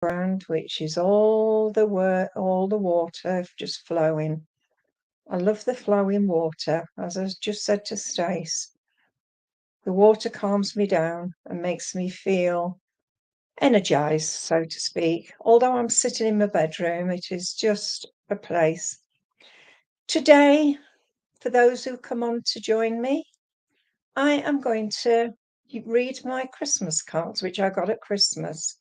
background, which is all the water just flowing. I love the flowing water, as I just said to Stace. The water calms me down and makes me feel energized, so to speak. Although I'm sitting in my bedroom, it is just a place. Today, for those who come on to join me, I am going to read my Christmas cards, which I got at Christmas.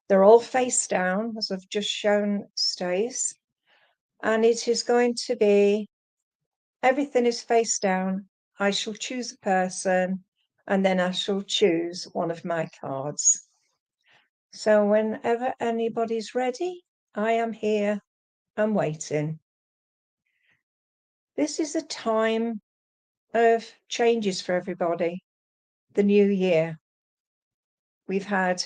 They're all face down, as I've just shown Stace. And it is going to be, everything is face down. I shall choose a person, and then I shall choose one of my cards. So whenever anybody's ready, I am here and waiting. This is a time of changes for everybody. The new year. We've had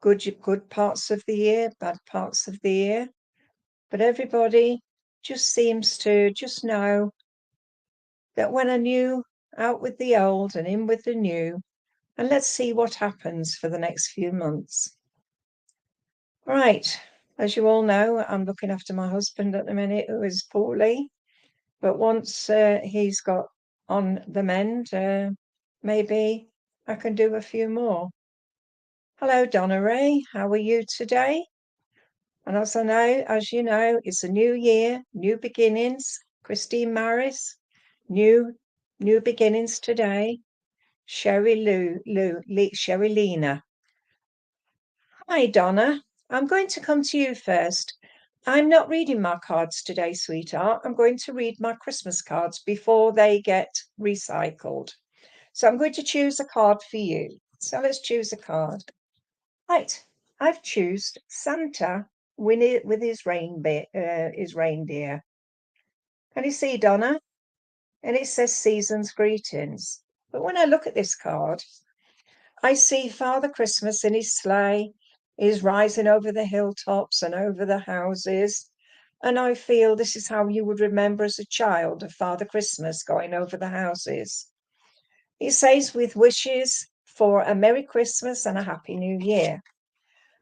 good parts of the year, bad parts of the year, but everybody just seems to just know that when I new, out with the old and in with the new, and let's see what happens for the next few months. Right, as you all know, I'm looking after my husband at the minute, who is poorly, but once he's got on the mend, maybe I can do a few more. Hello, Donna Ray, how are you today? And as you know, it's a new year, new beginnings. Christine Maris, new beginnings today. Sherry Lena. Hi, Donna. I'm going to come to you first. I'm not reading my cards today, sweetheart. I'm going to read my Christmas cards before they get recycled. So I'm going to choose a card for you. So let's choose a card. Right, I've chosen Santa with his reindeer. Can you see, Donna? And it says season's greetings. But when I look at this card, I see Father Christmas in his sleigh. He's rising over the hilltops and over the houses. And I feel this is how you would remember as a child of Father Christmas going over the houses. He says, with wishes for a Merry Christmas and a Happy New Year.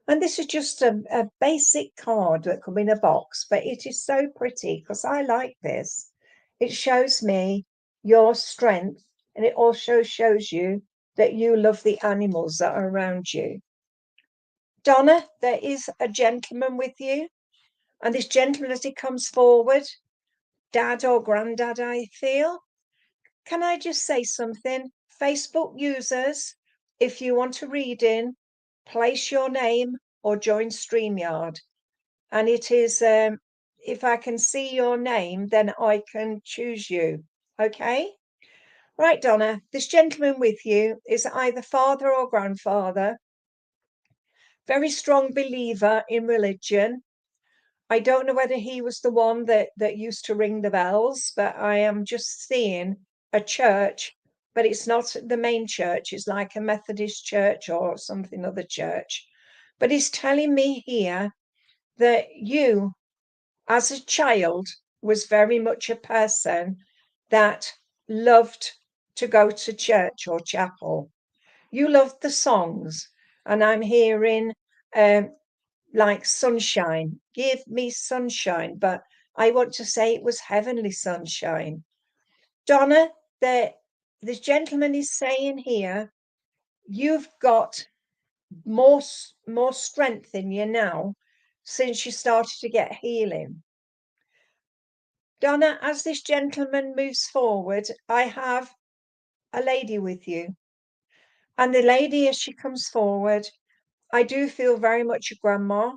And this is just a basic card that come in a box, but it is so pretty because I like this. It shows me your strength, and it also shows you that you love the animals that are around you. Donna, there is a gentleman with you, and this gentleman, as he comes forward, dad or granddad, I feel. Can I just say something? Facebook users, if you want to read in, place your name or join StreamYard. And it is, if I can see your name, then I can choose you. Okay? Right, Donna, this gentleman with you is either father or grandfather, very strong believer in religion. I don't know whether he was the one that used to ring the bells, but I am just seeing a church, but it's not the main church. It's like a Methodist church or something other church. But he's telling me here that you, as a child, was very much a person that loved to go to church or chapel. You loved the songs, and I'm hearing like sunshine, give me sunshine, but I want to say it was heavenly sunshine. Donna, this gentleman is saying here, you've got more strength in you now since you started to get healing. Donna, as this gentleman moves forward, I have a lady with you. And the lady, as she comes forward, I do feel very much a grandma.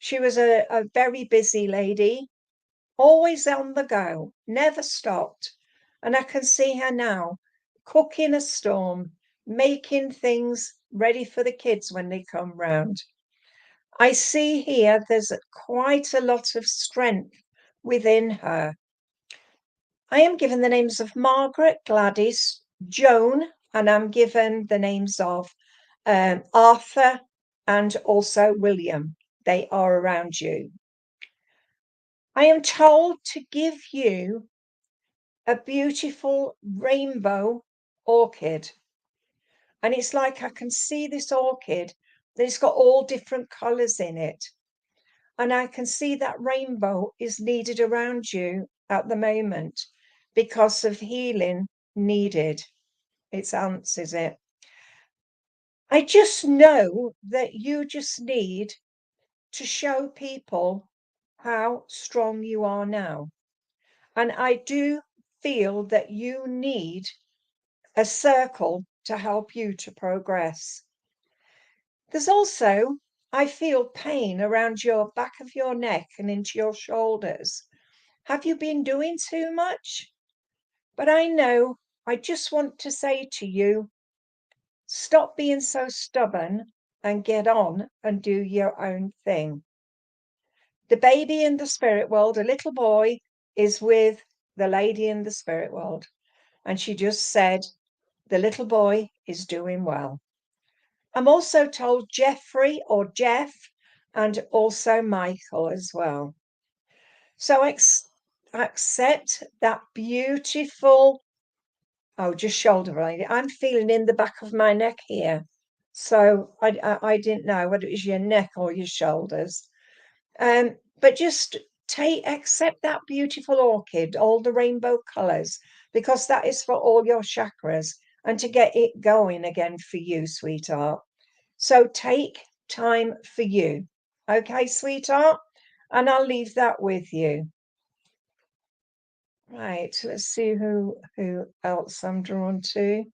She was a very busy lady, always on the go, never stopped. And I can see her now cooking a storm, making things ready for the kids when they come round. I see here there's quite a lot of strength within her. I am given the names of Margaret, Gladys, Joan, and I'm given the names of Arthur and also William. They are around you. I am told to give you a beautiful rainbow orchid. And it's like I can see this orchid It's got all different colours in it. And I can see that rainbow is needed around you at the moment because of healing needed. It's ants, is it? I just know that you just need to show people how strong you are now. And I do feel that you need a circle to help you to progress. There's also, I feel pain around your back of your neck and into your shoulders. Have you been doing too much? But I know, I just want to say to you, stop being so stubborn and get on and do your own thing. The baby in the spirit world, a little boy, is with the lady in the spirit world. And she just said, the little boy is doing well. I'm also told Jeffrey or Jeff and also Michael as well. So accept that beautiful, oh, just shoulder blade. I'm feeling in the back of my neck here. So I didn't know whether it was your neck or your shoulders. But just accept that beautiful orchid, all the rainbow colours, because that is for all your chakras and to get it going again for you, sweetheart. So take time for you. Okay, sweetheart? And I'll leave that with you. Right, let's see who else I'm drawn to.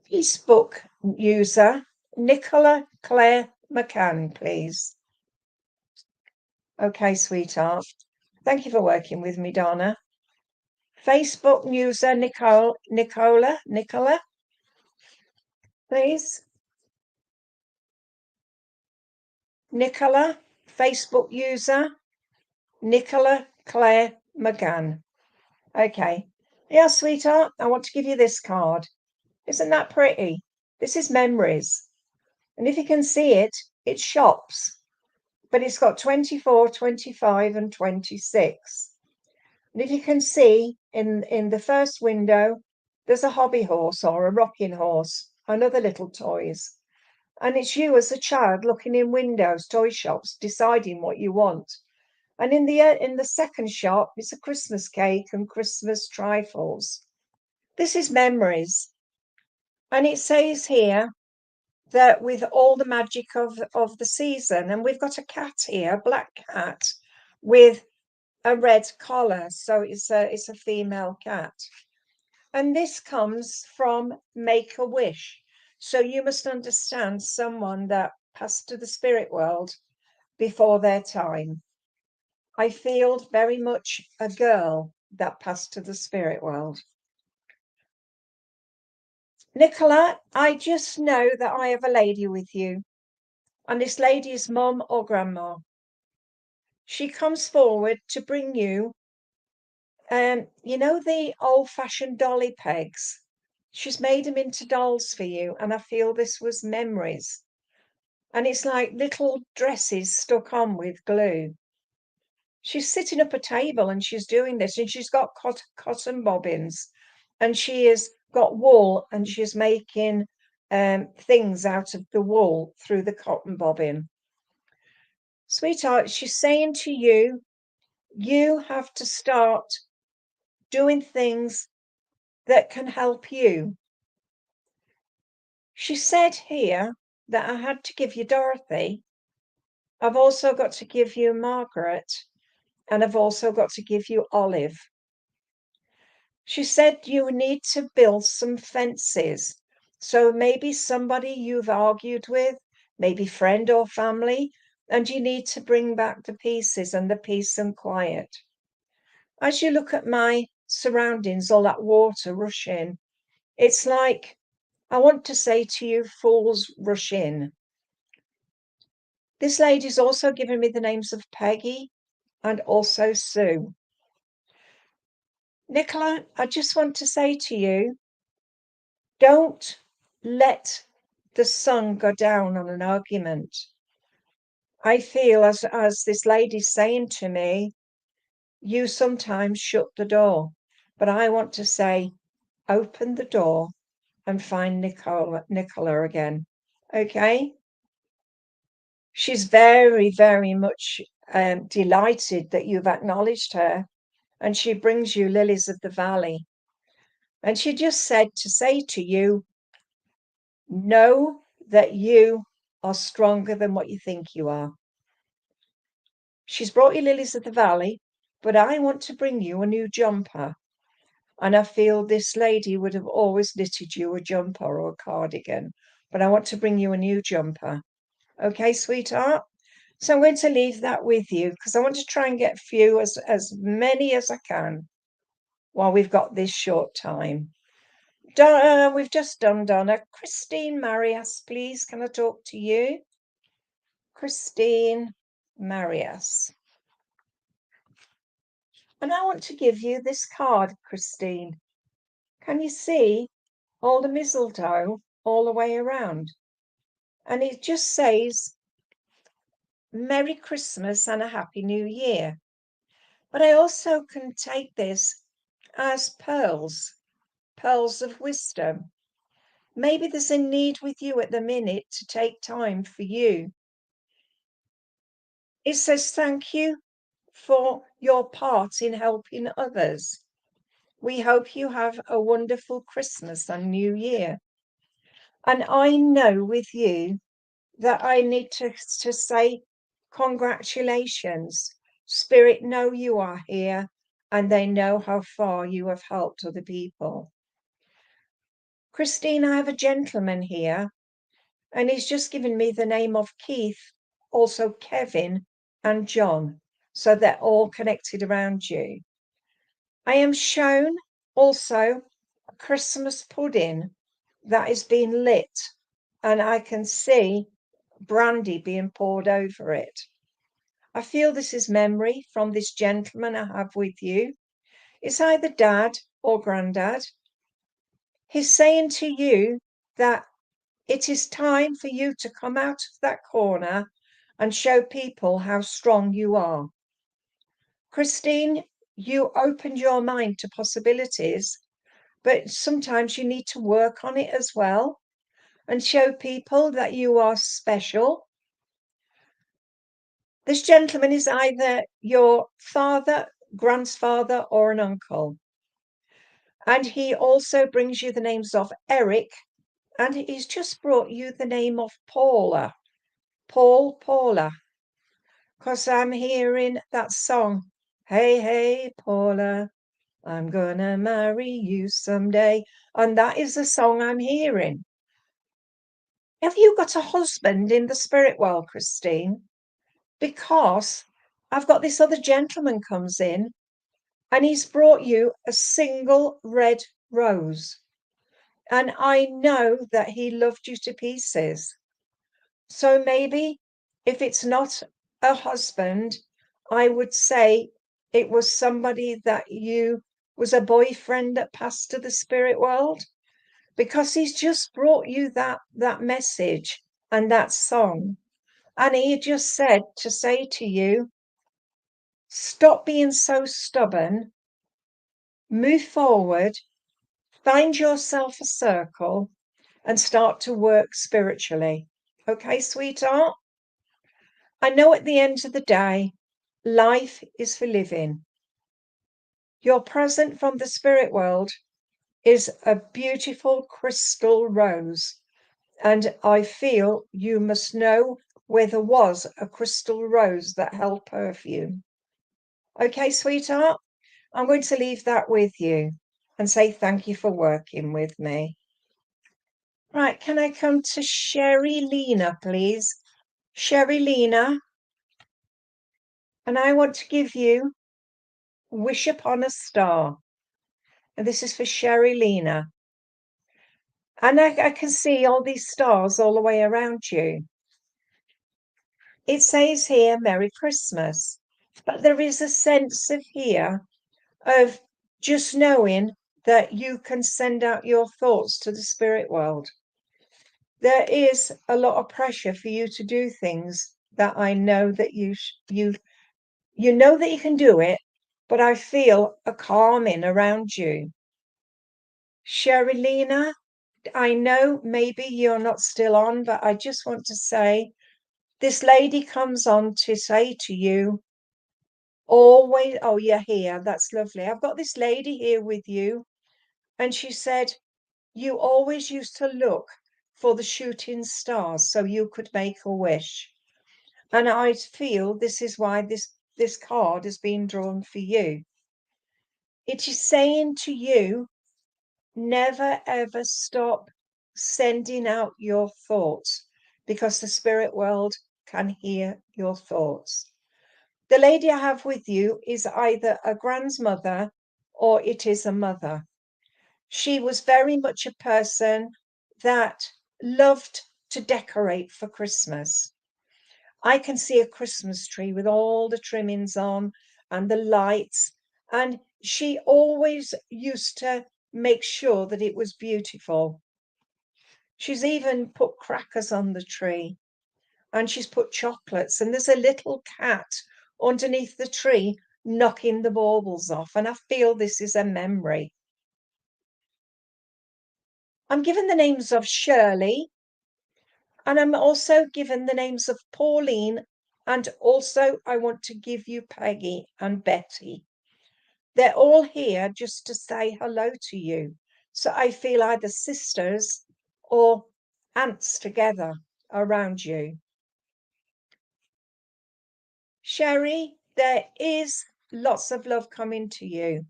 Facebook user Nicola Claire McCann, please. Okay, sweetheart. Thank you for working with me, Donna. Facebook user Nicola, please. Nicola, Facebook user Nicola Claire McGann. Okay. Yeah, sweetheart, I want to give you this card. Isn't that pretty? This is memories. And if you can see it, it's shops. But it's got 24, 25, and 26. And if you can see in the first window, there's a hobby horse or a rocking horse and other little toys. And it's you as a child looking in windows, toy shops, deciding what you want. And in the second shop, it's a Christmas cake and Christmas trifles. This is memories. And it says here that with all the magic of the season, and we've got a cat here, a black cat, with a red collar. So it's a female cat. And this comes from Make a Wish. So you must understand someone that passed to the spirit world before their time. I feel very much a girl that passed to the spirit world. Nicola, I just know that I have a lady with you, and this lady is mum or grandma. She comes forward to bring you, you know, the old-fashioned dolly pegs. She's made them into dolls for you, and I feel this was memories. And it's like little dresses stuck on with glue. She's sitting up a table and she's doing this, and she's got cotton bobbins, and she has got wool, and she's making things out of the wool through the cotton bobbin. Sweetheart, she's saying to you, you have to start doing things that can help you. She said here that I had to give you Dorothy. I've also got to give you Margaret, and I've also got to give you Olive. She said you need to build some fences. So maybe somebody you've argued with, maybe friend or family, and you need to bring back the pieces and the peace and quiet. As you look at my surroundings, all that water rushing, it's like I want to say to you, fools rush in. This lady's also given me the names of Peggy and also Sue. Nicola, I just want to say to you, don't let the sun go down on an argument. I feel as this lady's saying to me, you sometimes shut the door, but I want to say, open the door and find Nicola again. Okay. She's very, very much delighted that you've acknowledged her, and she brings you lilies of the valley. And she just said to say to you, know that you are stronger than what you think you are. She's brought you lilies of the valley, but I want to bring you a new jumper. And I feel this lady would have always knitted you a jumper or a cardigan, but I want to bring you a new jumper. Okay, sweetheart? So I'm going to leave that with you because I want to try and get few as many as I can while we've got this short time. We've just done Donna. Christine Marias, please. Can I talk to you? Christine Marias. And I want to give you this card, Christine. Can you see all the mistletoe all the way around? And it just says, Merry Christmas and a Happy New Year. But I also can take this as pearls, pearls of wisdom. Maybe there's a need with you at the minute to take time for you. It says, thank you for your part in helping others. We hope you have a wonderful Christmas and New Year. And I know with you that I need to say congratulations. Spirit know you are here and they know how far you have helped other people. Christine, I have a gentleman here and he's just given me the name of Keith, also Kevin and John. So they're all connected around you. I am shown also a Christmas pudding that is being lit and I can see brandy being poured over it. I feel this is memory from this gentleman I have with you. It's either dad or granddad. He's saying to you that it is time for you to come out of that corner and show people how strong you are. Christine, you opened your mind to possibilities, but sometimes you need to work on it as well and show people that you are special. This gentleman is either your father, grandfather, or an uncle. And he also brings you the names of Eric, and he's just brought you the name of Paula. Paula. Because I'm hearing that song, Hey, hey, Paula, I'm gonna marry you someday. And that is the song I'm hearing. Have you got a husband in the spirit world, Christine? Because I've got this other gentleman comes in and he's brought you a single red rose. And I know that he loved you to pieces. So maybe if it's not a husband, I would say it was somebody that you was a boyfriend that passed to the spirit world, because he's just brought you that message and that song. And he just said to say to you, stop being so stubborn, move forward, find yourself a circle and start to work spiritually. Okay, sweetheart? I know at the end of the day, life is for living. Your present from the spirit world is a beautiful crystal rose. And I feel you must know where there was a crystal rose that held perfume. Okay, sweetheart? I'm going to leave that with you and say thank you for working with me. Right, can I come to Sherry Lena, please? Sherry Lena, and I want to give you Wish Upon a Star. And this is for Sherry Lena. And I can see all these stars all the way around you. It says here, Merry Christmas. But there is a sense of here of just knowing that you can send out your thoughts to the spirit world. There is a lot of pressure for you to do things that I know that you know that you can do it, but I feel a calming around you. Sherilina, I know maybe you're not still on, but I just want to say this lady comes on to say to you, always, oh, you're here. That's lovely. I've got this lady here with you, and she said, you always used to look for the shooting stars so you could make a wish. And I feel this is why this card has been drawn for you. It is saying to you, never ever stop sending out your thoughts because the spirit world can hear your thoughts. The lady I have with you is either a grandmother or it is a mother. She was very much a person that loved to decorate for Christmas. I can see a Christmas tree with all the trimmings on and the lights, and she always used to make sure that it was beautiful. She's even put crackers on the tree, and she's put chocolates, and there's a little cat underneath the tree knocking the baubles off, and I feel this is a memory. I'm given the names of Shirley, and I'm also given the names of Pauline, and also I want to give you Peggy and Betty. They're all here just to say hello to you. So I feel either sisters or aunts together around you. Sherry, there is lots of love coming to you.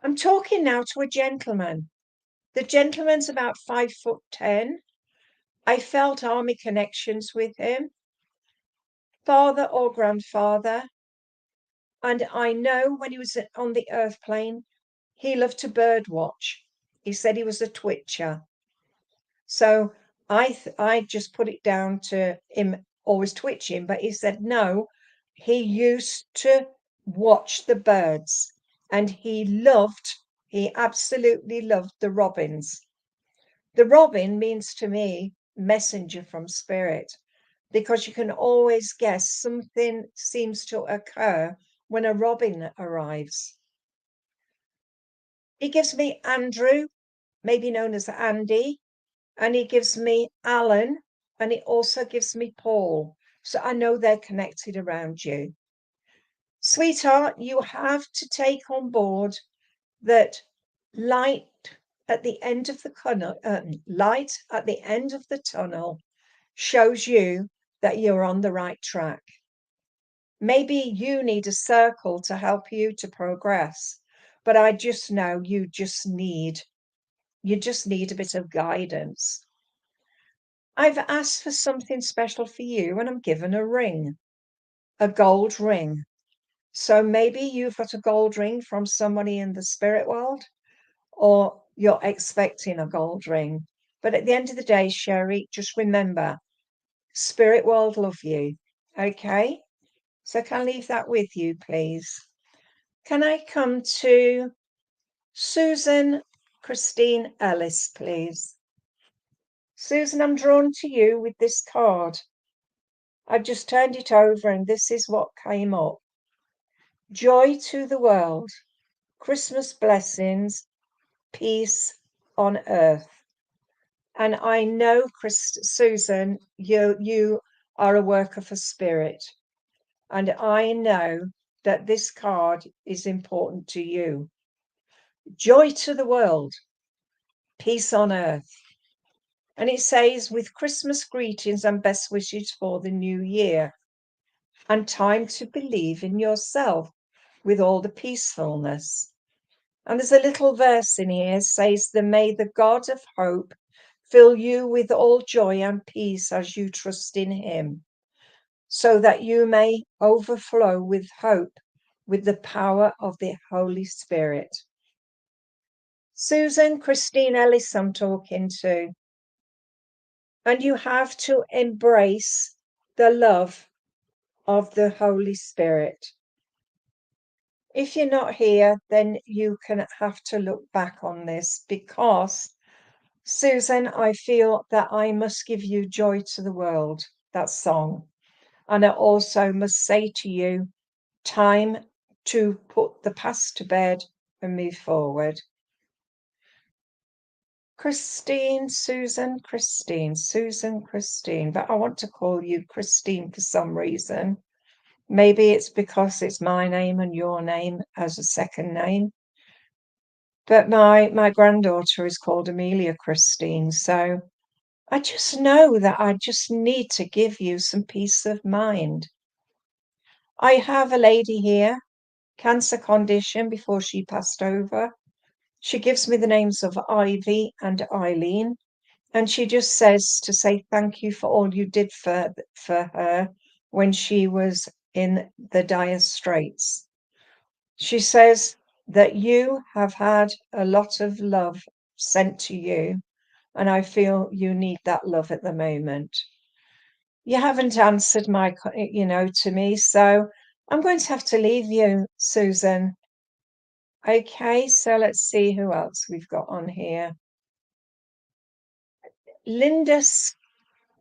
I'm talking now to a gentleman. The gentleman's about 5'10". I felt army connections with him, father or grandfather. And I know when he was on the earth plane, he loved to bird watch. He said he was a twitcher. So I just put it down to him always twitching, but he said no, he used to watch the birds and he absolutely loved the robins. The robin means to me messenger from spirit, because you can always guess something seems to occur when a robin arrives. He gives me Andrew, maybe known as Andy, and he gives me Alan, and he also gives me Paul. So I know they're connected around you. Sweetheart, you have to take on board that light at the end of the light at the end of the tunnel shows you that you're on the right track. Maybe you need a circle to help you to progress, but I just know you just need a bit of guidance. I've asked for something special for you, and I'm given a ring, a gold ring. So maybe you've got a gold ring from somebody in the spirit world, or you're expecting a gold ring. But at the end of the day, Sherry, just remember, spirit world love you. Okay? So can I leave that with you, please? Can I come to Susan Christine Ellis, please? Susan, I'm drawn to you with this card. I've just turned it over and this is what came up. Joy to the world, Christmas blessings, peace on earth. And I know, Susan, you are a worker for spirit. And I know that this card is important to you. Joy to the world, peace on earth. And it says, with Christmas greetings and best wishes for the new year, and time to believe in yourself with all the peacefulness. And there's a little verse in here says, may the God of hope fill you with all joy and peace as you trust in him, so that you may overflow with hope with the power of the Holy Spirit. Susan Christine Ellis I'm talking to. And you have to embrace the love of the Holy Spirit. If you're not here, then you can have to look back on this, because Susan, I feel that I must give you joy to the world, that song. And I also must say to you, time to put the past to bed and move forward. Christine, Susan, Christine, Susan, Christine. But I want to call you Christine for some reason. Maybe it's because it's my name and your name as a second name. But my granddaughter is called Amelia Christine. So I just know that I just need to give you some peace of mind. I have a lady here, cancer condition before she passed over. She gives me the names of Ivy and Eileen, and she just says to say thank you for all you did for her when she was in the dire straits. She says that you have had a lot of love sent to you, and I feel you need that love at the moment. You haven't answered to me, so I'm going to have to leave you, Susan. Okay, so let's see who else we've got on here. Linda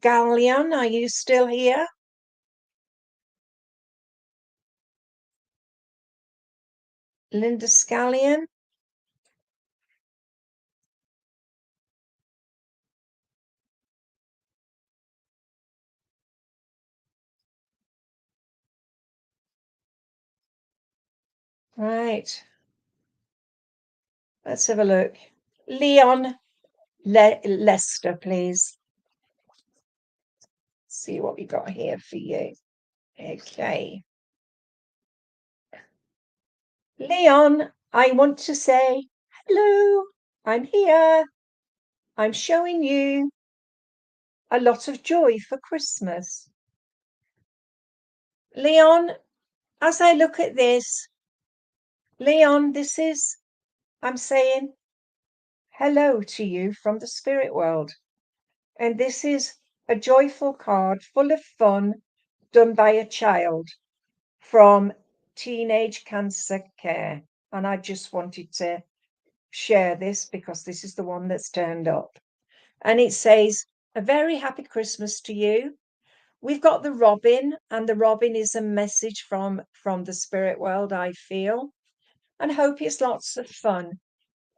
Scallion, are you still here? Linda Scallion? Right, let's have a look. Leon Lester, please. See what we got here for you. Okay. Leon, I want to say hello. I'm here. I'm showing you a lot of joy for Christmas. Leon, as I look at this, Leon, I'm saying hello to you from the spirit world. And this is a joyful card full of fun done by a child from Teenage Cancer Care. And I just wanted to share this because this is the one that's turned up. And it says, a very happy Christmas to you. We've got the robin, and the robin is a message from the spirit world, I feel, and hope it's lots of fun.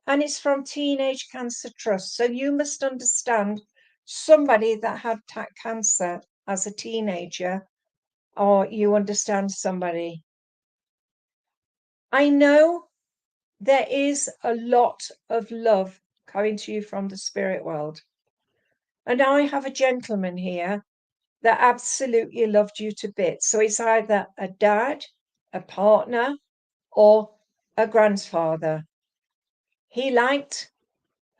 And it's from Teenage Cancer Trust. So you must understand somebody that had cancer as a teenager, or you understand somebody. I know there is a lot of love coming to you from the spirit world. And I have a gentleman here that absolutely loved you to bits. So it's either a dad, a partner, or a grandfather. He liked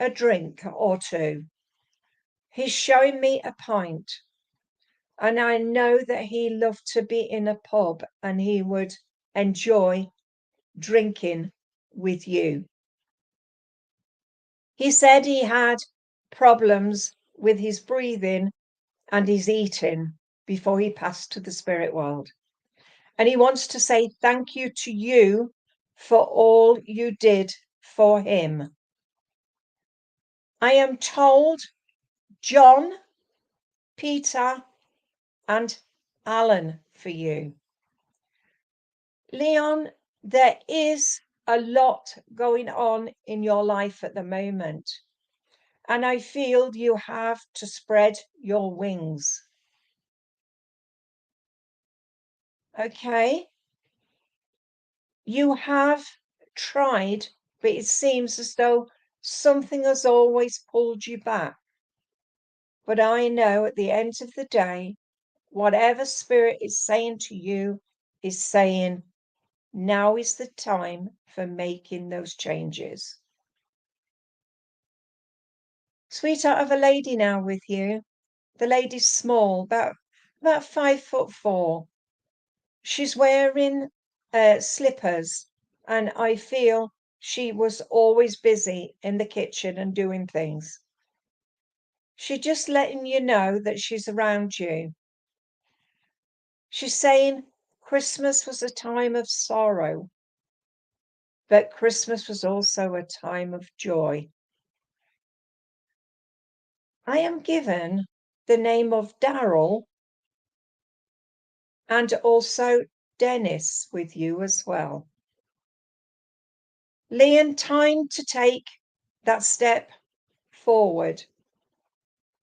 a drink or two. He's showing me a pint. And I know that he loved to be in a pub and he would enjoy drinking with you. He said he had problems with his breathing and his eating before he passed to the spirit world. And he wants to say thank you to you for all you did for him. I am told John, Peter, and Alan for you. Leon, there is a lot going on in your life at the moment. And I feel you have to spread your wings. Okay? You have tried, but it seems as though something has always pulled you back. But I know at the end of the day, whatever spirit is saying to you is saying, now is the time for making those changes. Sweetheart, I have a lady now with you. The lady's small, about 5'4". She's wearing slippers, and I feel she was always busy in the kitchen and doing things. She's just letting you know that she's around you. She's saying Christmas was a time of sorrow, but Christmas was also a time of joy. I am given the name of Daryl and also Dennis with you as well. Leon, time to take that step forward.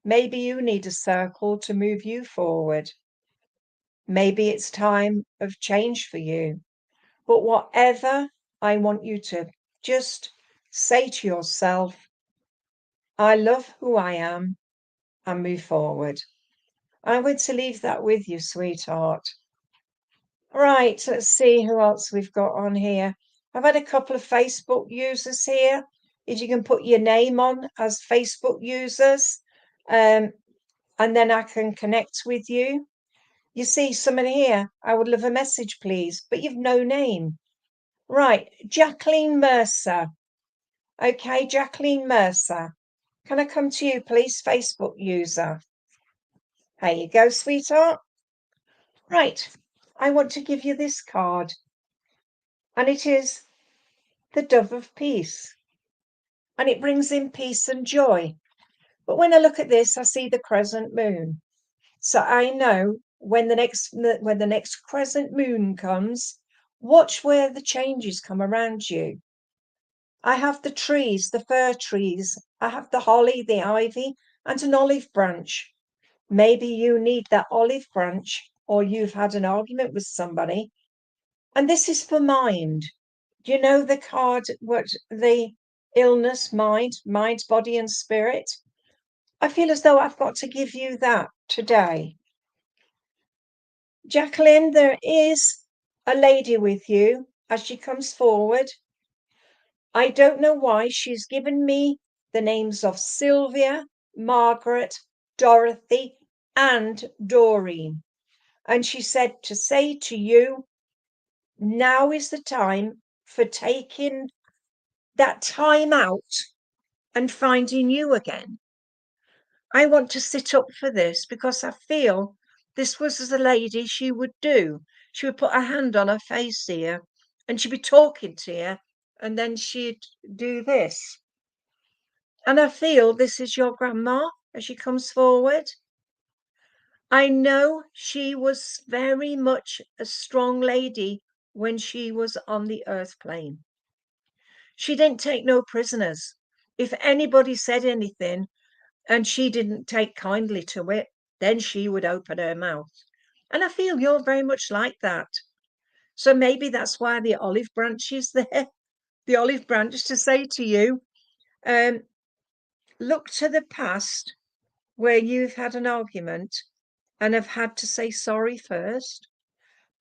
Maybe you need a circle to move you forward. Maybe it's time of change for you. But whatever, I want you to just say to yourself, I love who I am, and move forward. I'm going to leave that with you, sweetheart. Right, let's see who else we've got on here. I've had a couple of Facebook users here. If you can put your name on as Facebook users, and then I can connect with you. You see someone here, I would love a message, please, but you've no name. Right, Jacqueline Mercer. Okay, Jacqueline Mercer. Can I come to you, please, Facebook user? There you go, sweetheart. Right, I want to give you this card, and it is the Dove of Peace, and it brings in peace and joy. But when I look at this, I see the crescent moon. So I know when the next crescent moon comes, watch where the changes come around you. I have the trees, the fir trees. I have the holly, the ivy, and an olive branch. Maybe you need that olive branch, or you've had an argument with somebody. And this is for mind. Do you know the card, what the illness, mind, body, and spirit? I feel as though I've got to give you that today. Jacqueline, there is a lady with you as she comes forward. I don't know why she's given me the names of Sylvia, Margaret, Dorothy, and Doreen. And she said to say to you, now is the time for taking that time out and finding you again. I want to sit up for this because I feel this was the lady she would do. She would put her hand on her face here and she'd be talking to you, and then she'd do this. And I feel this is your grandma as she comes forward. I know she was very much a strong lady when she was on the earth plane. She didn't take no prisoners. If anybody said anything and she didn't take kindly to it, then she would open her mouth. And I feel you're very much like that. So maybe that's why the olive branch is there. The olive branch to say to you, look to the past where you've had an argument and have had to say sorry first.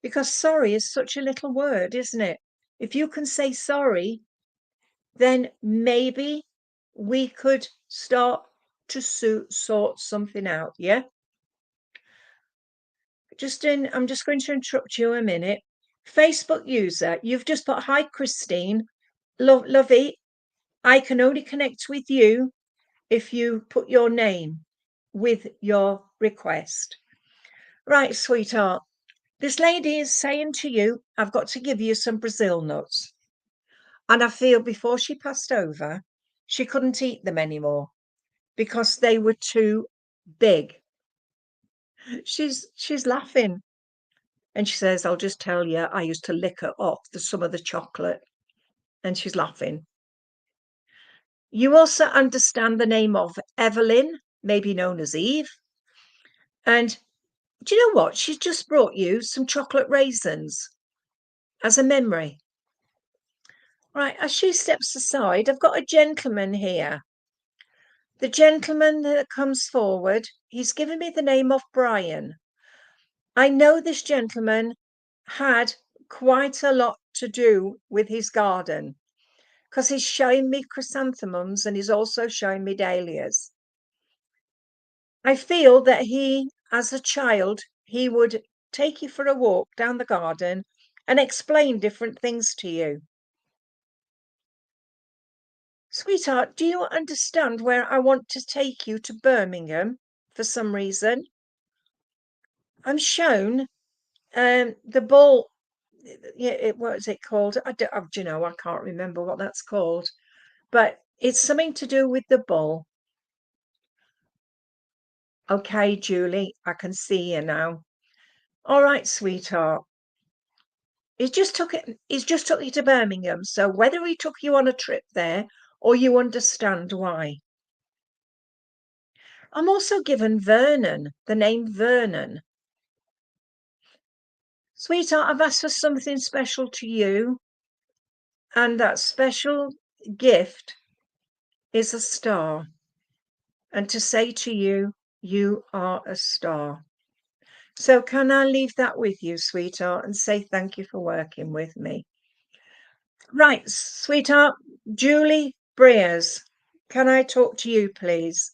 Because sorry is such a little word, isn't it? If you can say sorry, then maybe we could start to sort something out, yeah? I'm just going to interrupt you a minute. Facebook user, you've just put, hi, Christine. Lovey, I can only connect with you if you put your name with your request. Right, sweetheart. This lady is saying to you, I've got to give you some Brazil nuts. And I feel before she passed over, she couldn't eat them anymore because they were too big. She's laughing. And she says, I'll just tell you, I used to lick her off some of the chocolate. And she's laughing. You also understand the name of Evelyn, maybe known as Eve. And do you know what? She's just brought you some chocolate raisins as a memory. Right, as she steps aside, I've got a gentleman here. The gentleman that comes forward, he's given me the name of Brian. I know this gentleman had quite a lot to do with his garden because he's showing me chrysanthemums and he's also showing me dahlias. I feel that he, as a child, he would take you for a walk down the garden and explain different things to you. Sweetheart, do you understand where I want to take you to Birmingham for some reason? I'm shown the bull. Yeah, what is it called? Do you know, I can't remember what that's called, but it's something to do with the bull. Okay, Julie, I can see you now. All right, sweetheart. He's just took you to Birmingham. So whether he took you on a trip there or you understand why. I'm also given Vernon, the name Vernon. Sweetheart, I've asked for something special to you, and that special gift is a star. And to say to you, you are a star. So can I leave that with you, sweetheart, and say thank you for working with me? Right, sweetheart, Julie Breers, can I talk to you, please?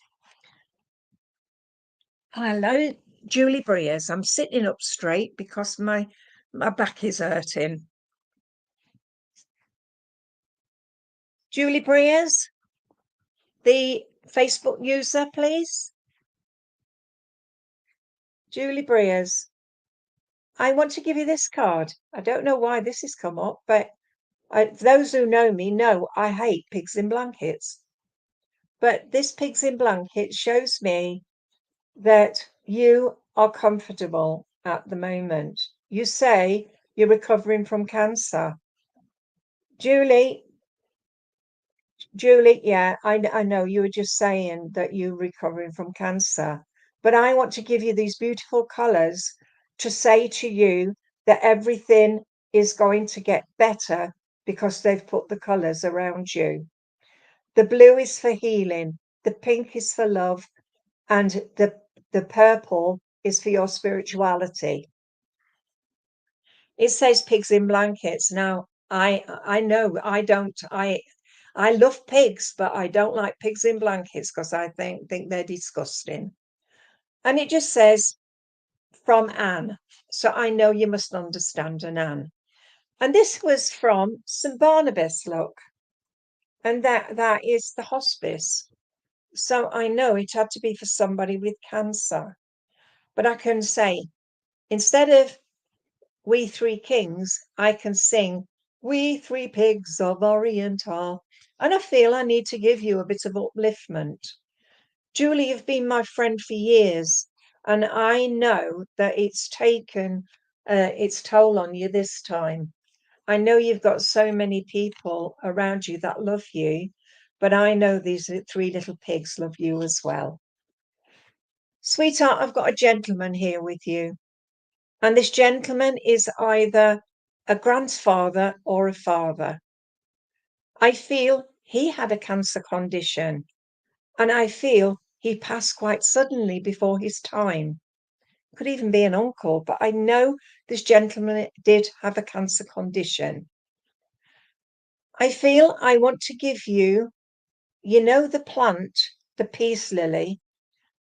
Hello, Julie Breers. I'm sitting up straight because my back is hurting. Julie Breers, the Facebook user, please. Julie Breers, I want to give you this card. I don't know why this has come up, but those who know me know I hate pigs in blankets. But this pigs in blankets shows me that you are comfortable at the moment. You say you're recovering from cancer. Julie, yeah, I know you were just saying that you're recovering from cancer, but I want to give you these beautiful colors to say to you that everything is going to get better because they've put the colors around you. The blue is for healing, the pink is for love, and the purple is for your spirituality. It says pigs in blankets. Now, I know I love pigs, but I don't like pigs in blankets because I think they're disgusting. And it just says from Anne. So I know you must understand an Anne. And this was from St. Barnabas, look. And that is the hospice. So I know it had to be for somebody with cancer. But I can say, instead of We Three Kings, I can sing We Three Pigs of Oriental. And I feel I need to give you a bit of upliftment. Julie, you've been my friend for years, and I know that it's taken its toll on you this time. I know you've got so many people around you that love you, but I know these three little pigs love you as well. Sweetheart, I've got a gentleman here with you. And this gentleman is either a grandfather or a father. I feel he had a cancer condition, and I feel he passed quite suddenly before his time. Could even be an uncle, but I know this gentleman did have a cancer condition. I feel I want to give you, you know, the plant, the peace lily.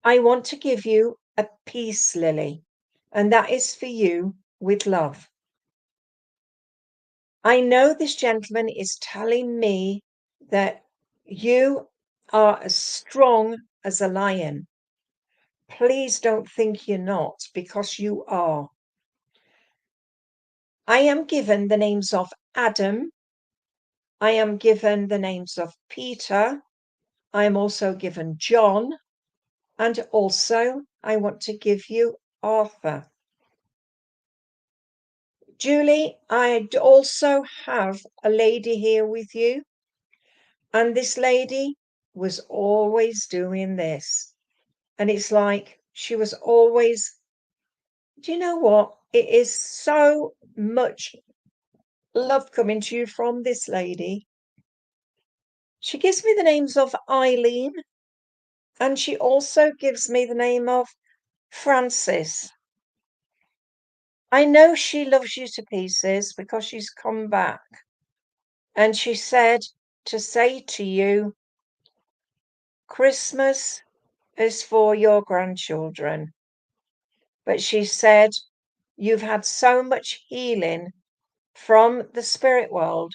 I want to give you a peace lily, and that is for you with love. I know this gentleman is telling me that you are as strong as a lion. Please don't think you're not, because you are. I am given the names of Adam. I am given the names of Peter. I am also given John. And also, I want to give you Arthur. Julie, I also have a lady here with you. And this lady was always doing this. And it's like she was always, do you know what? It is so much love coming to you from this lady. She gives me the names of Eileen, and she also gives me the name of Francis. I know she loves you to pieces because she's come back. And she said to say to you, Christmas is for your grandchildren. But she said, you've had so much healing from the spirit world,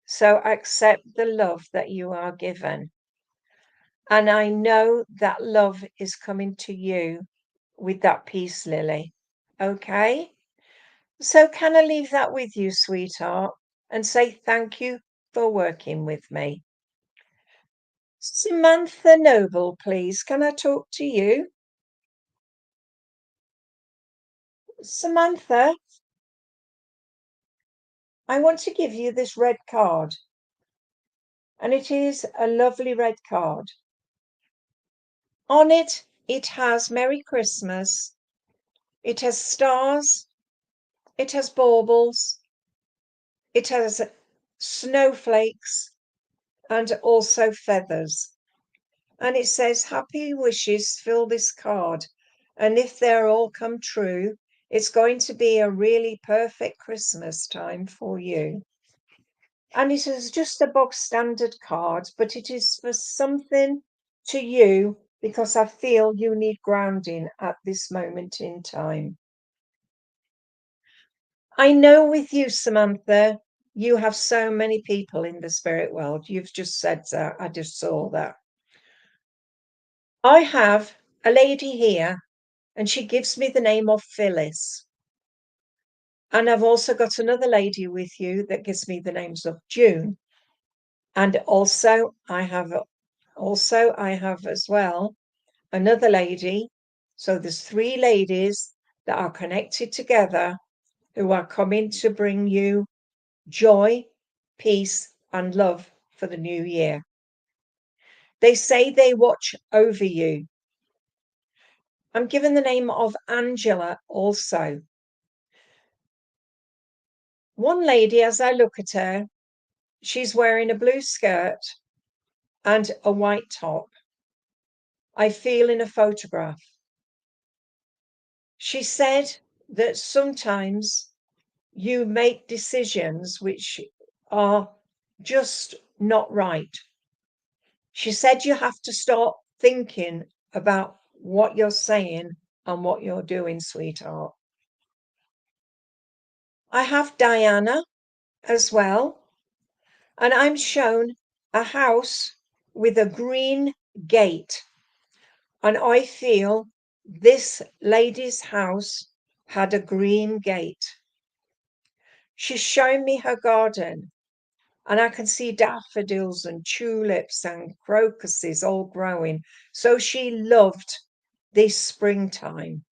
so accept the love that you are given. And I know that love is coming to you with that peace lily. Okay? So can I leave that with you, sweetheart, and say thank you for working with me? Samantha Noble, please. Can I talk to you? Samantha, I want to give you this red card. And it is a lovely red card. On it, it has Merry Christmas, it has stars, it has baubles, it has snowflakes, and also feathers. And it says, happy wishes fill this card. And if they're all come true, it's going to be a really perfect Christmas time for you. And it is just a bog standard card, but it is for something to you because I feel you need grounding at this moment in time. I know with you, Samantha, you have so many people in the spirit world. You've just said that. I just saw that. I have a lady here, and she gives me the name of Phyllis. And I've also got another lady with you that gives me the names of June. And also I have as well another lady. So there's three ladies that are connected together who are coming to bring you joy, peace, and love for the new year. They say they watch over you. I'm given the name of Angela also. One lady, as I look at her, she's wearing a blue skirt and a white top. I feel in a photograph. She said that sometimes you make decisions which are just not right. She said you have to start thinking about what you're saying and what you're doing, sweetheart. I have Diana as well, and I'm shown a house with a green gate. And I feel this lady's house had a green gate. She's showing me her garden, and I can see daffodils and tulips and crocuses all growing. So she loved this springtime.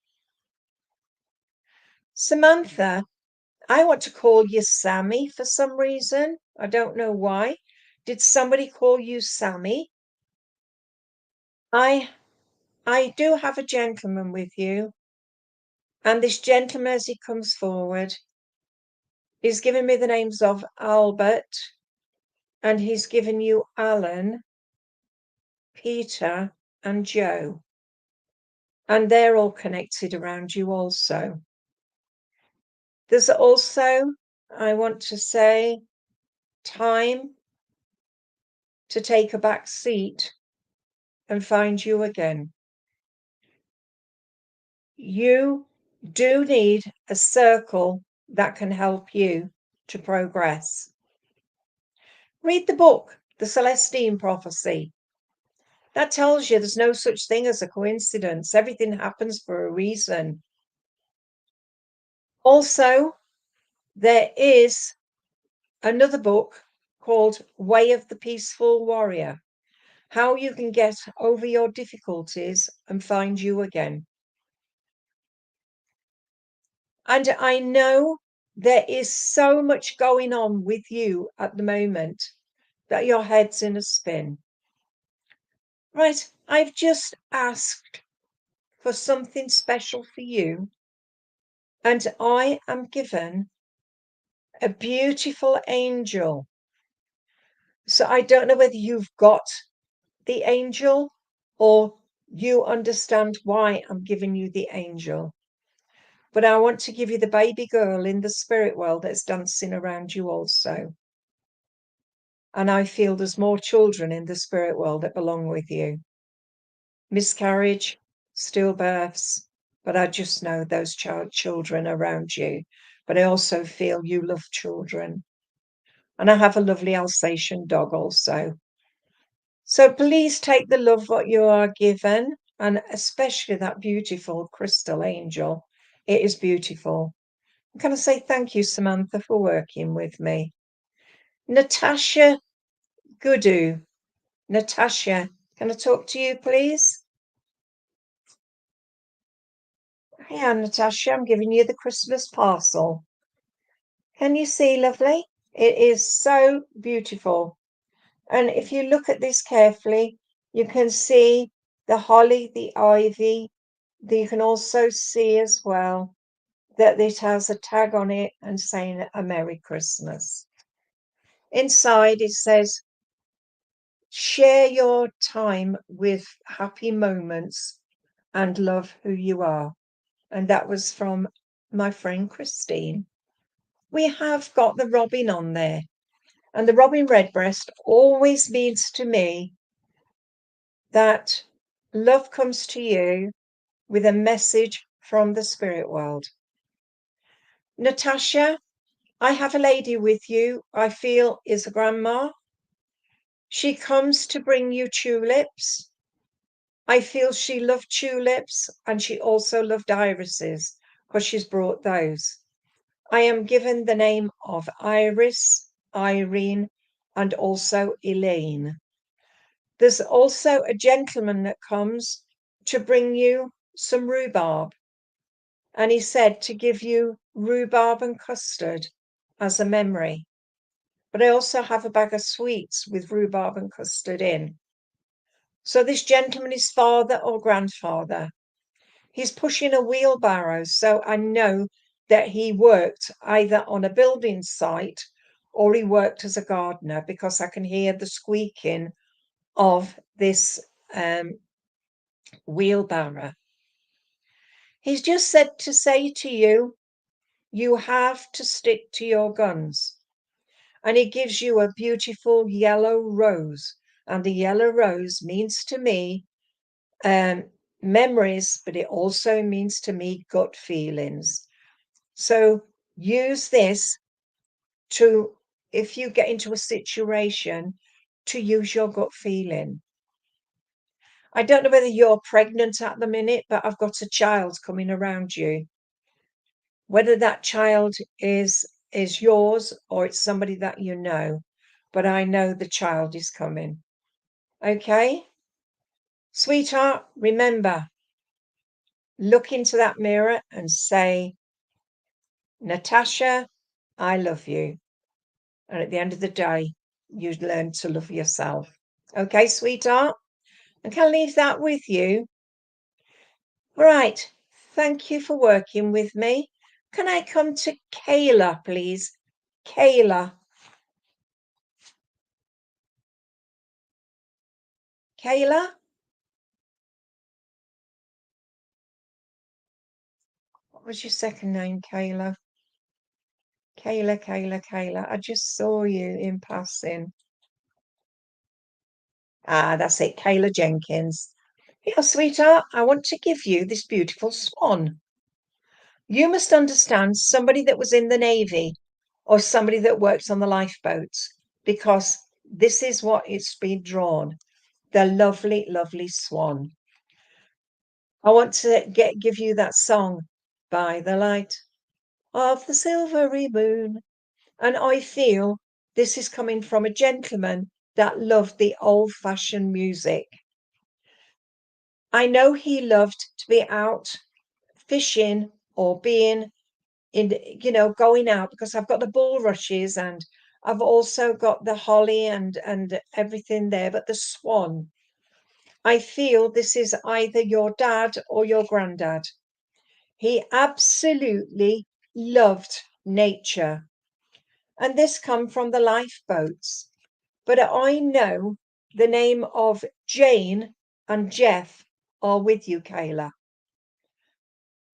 Samantha, I want to call you Sammy for some reason. I don't know why. Did somebody call you Sammy? I do have a gentleman with you, and this gentleman, as he comes forward, is giving me the names of Albert, and he's given you Alan, Peter, and Joe. And they're all connected around you also. There's also, I want to say, time to take a back seat and find you again. You do need a circle that can help you to progress. Read the book, The Celestine Prophecy. That tells you there's no such thing as a coincidence. Everything happens for a reason. Also, there is another book called Way of the Peaceful Warrior, how you can get over your difficulties and find you again. And I know there is so much going on with you at the moment that your head's in a spin. Right, I've just asked for something special for you, and I am given a beautiful angel. So I don't know whether you've got the angel or you understand why I'm giving you the angel. But I want to give you the baby girl in the spirit world that's dancing around you also. And I feel there's more children in the spirit world that belong with you. Miscarriage, stillbirths, but I just know those children around you. But I also feel you love children. And I have a lovely Alsatian dog also. So please take the love what you are given, and especially that beautiful crystal angel. It is beautiful. Can I say thank you, Samantha, for working with me? Natasha Gudu. Natasha, can I talk to you, please? Yeah, Natasha, I'm giving you the Christmas parcel. Can you see, lovely? It is so beautiful. And if you look at this carefully, you can see the holly, the ivy. You can also see as well that it has a tag on it and saying a Merry Christmas. Inside it says, share your time with happy moments and love who you are. And that was from my friend Christine. We have got the robin on there. And the robin redbreast always means to me that love comes to you with a message from the spirit world. Natasha, I have a lady with you, I feel is a grandma. She comes to bring you tulips. I feel she loved tulips and she also loved irises because she's brought those. I am given the name of Iris, Irene, and also Elaine. There's also a gentleman that comes to bring you some rhubarb. And he said to give you rhubarb and custard as a memory. But I also have a bag of sweets with rhubarb and custard in. So this gentleman is father or grandfather. He's pushing a wheelbarrow. So I know that he worked either on a building site or he worked as a gardener because I can hear the squeaking of this wheelbarrow. He's just said to say to you, you have to stick to your guns. And he gives you a beautiful yellow rose. And the yellow rose means to me memories, but it also means to me gut feelings. So use this to, if you get into a situation, to use your gut feeling. I don't know whether you're pregnant at the minute, but I've got a child coming around you. Whether that child is yours or it's somebody that you know, but I know the child is coming. Okay? Sweetheart, remember, look into that mirror and say, Natasha, I love you. And at the end of the day, you learn to love yourself. Okay, sweetheart? And can I leave that with you? Right. Thank you for working with me. Can I come to Kayla, please? Kayla. Kayla? What was your second name, Kayla? Kayla. I just saw you in passing. Ah, that's it, Kayla Jenkins. Yeah, sweetheart, I want to give you this beautiful swan. You must understand somebody that was in the Navy or somebody that works on the lifeboats because this is what it's been drawn. The lovely, lovely swan. I want to give you that song, By the Light of the Silvery Moon. And I feel this is coming from a gentleman that loved the old-fashioned music. I know he loved to be out fishing or being in, going out because I've got the bulrushes and I've also got the holly and everything there, but the swan. I feel this is either your dad or your granddad. He absolutely loved nature. And this come from the lifeboats. But I know the name of Jane and Jeff are with you, Kayla.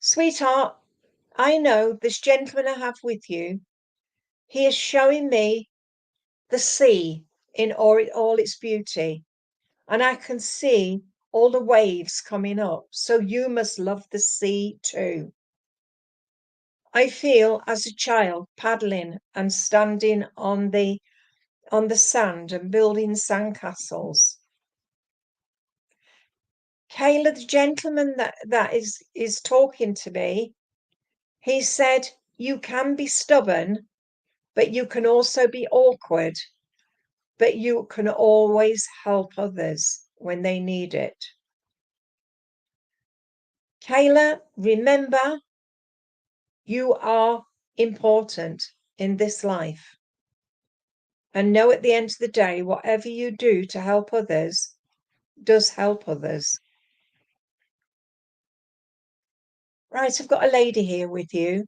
Sweetheart, I know this gentleman I have with you. He is showing me the sea in all its beauty. And I can see all the waves coming up. So you must love the sea too. I feel as a child paddling and standing on the sand and building sandcastles. Kayla, the gentleman that is talking to me, he said, you can be stubborn, but you can also be awkward, but you can always help others when they need it. Kayla, remember, you are important in this life. And know at the end of the day, whatever you do to help others does help others. Right, I've got a lady here with you.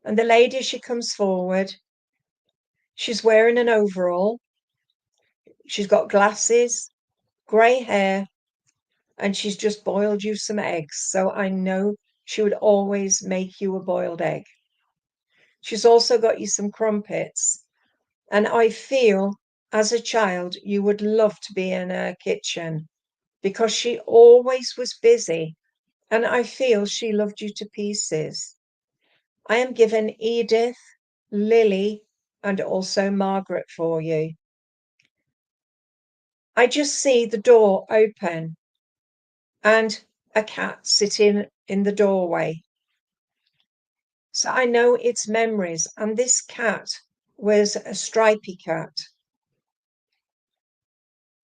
And the lady, she comes forward. She's wearing an overall. She's got glasses, grey hair, and she's just boiled you some eggs. So I know she would always make you a boiled egg. She's also got you some crumpets. And I feel as a child, you would love to be in her kitchen because she always was busy. And I feel she loved you to pieces. I am given Edith, Lily, and also Margaret for you. I just see the door open and a cat sitting in the doorway. So I know it's memories. And this cat was a stripy cat.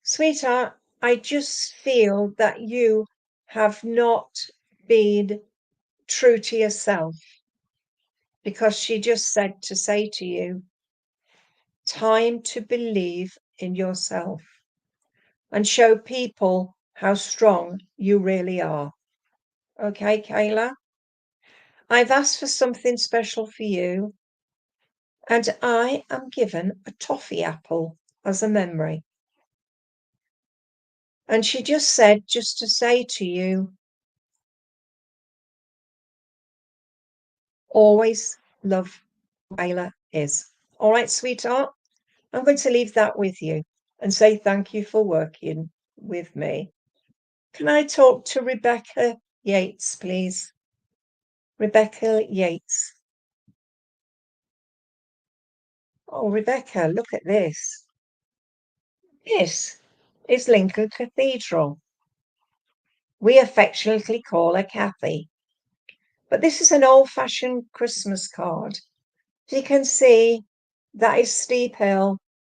Sweetheart, I just feel that you have not been true to yourself because she just said to say to you, time to believe in yourself and show people how strong you really are. Okay, Kayla? I've asked for something special for you, and I am given a toffee apple as a memory. And she just said, just to say to you, always love Kayla is. All right, sweetheart? I'm going to leave that with you and say thank you for working with me. Can I talk to Rebecca Yates, please? Rebecca Yates. Oh, Rebecca, look at this. This is Lincoln Cathedral. We affectionately call her Kathy. But this is an old-fashioned Christmas card. You can see that is Steep Hill,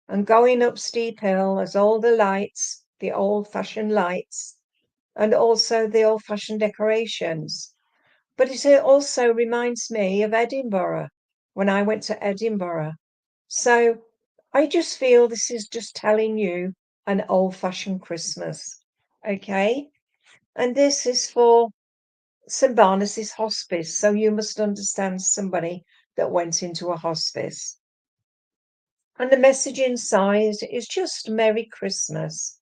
and going up Steep Hill is all the lights, the old-fashioned lights, and also the old-fashioned decorations. But it also reminds me of Edinburgh, when I went to Edinburgh. So I just feel this is just telling you an old-fashioned Christmas, okay? And this is for St. Barnabas Hospice, so you must understand somebody that went into a hospice. And the message inside is just Merry Christmas.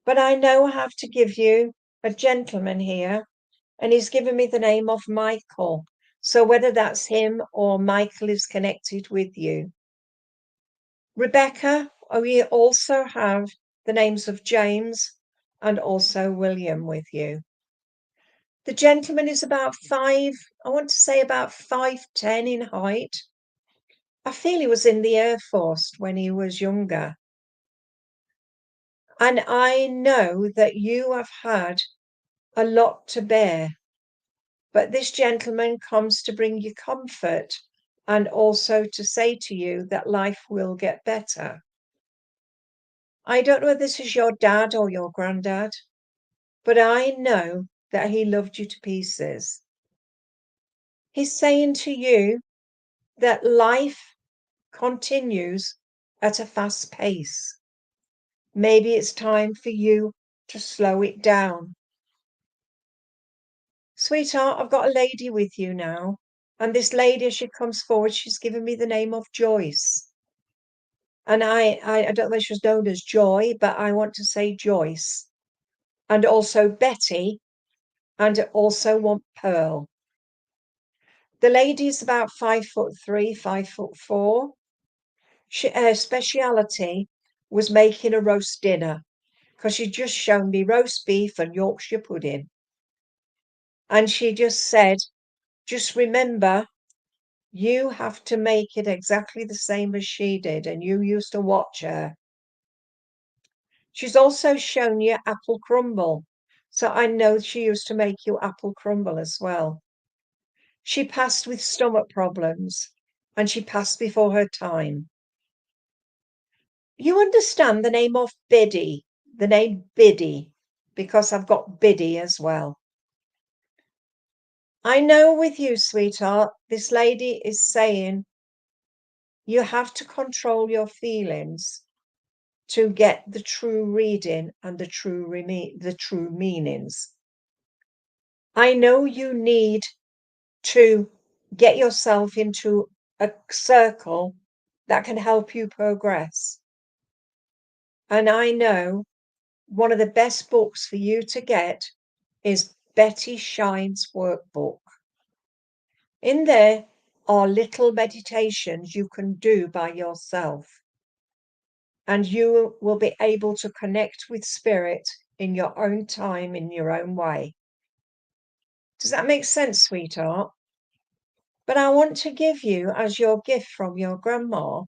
But I now have to give you a gentleman here, and he's given me the name of Michael. So whether that's him or Michael is connected with you. Rebecca, we also have the names of James and also William with you. The gentleman is about I want to say about 5'10" in height. I feel he was in the Air Force when he was younger. And I know that you have had a lot to bear. But this gentleman comes to bring you comfort and also to say to you that life will get better. I don't know if this is your dad or your granddad, but I know that he loved you to pieces. He's saying to you that life continues at a fast pace. Maybe it's time for you to slow it down. Sweetheart, I've got a lady with you now. And this lady, as she comes forward, she's given me the name of Joyce. And I don't know if she was known as Joy, but I want to say Joyce. And also Betty, and also want Pearl. The lady's about 5'3", 5'4". Her speciality was making a roast dinner because she'd just shown me roast beef and Yorkshire pudding. And she just said, just remember, you have to make it exactly the same as she did, and you used to watch her. She's also shown you apple crumble, so I know she used to make you apple crumble as well. She passed with stomach problems, and she passed before her time. You understand the name of Biddy, the name Biddy, because I've got Biddy as well. I know with you, sweetheart, this lady is saying you have to control your feelings to get the true reading and the true meanings. I know you need to get yourself into a circle that can help you progress. And I know one of the best books for you to get is Betty Shine's workbook. In there are little meditations you can do by yourself, and you will be able to connect with spirit in your own time, in your own way. Does that make sense, sweetheart? But I want to give you, as your gift from your grandma,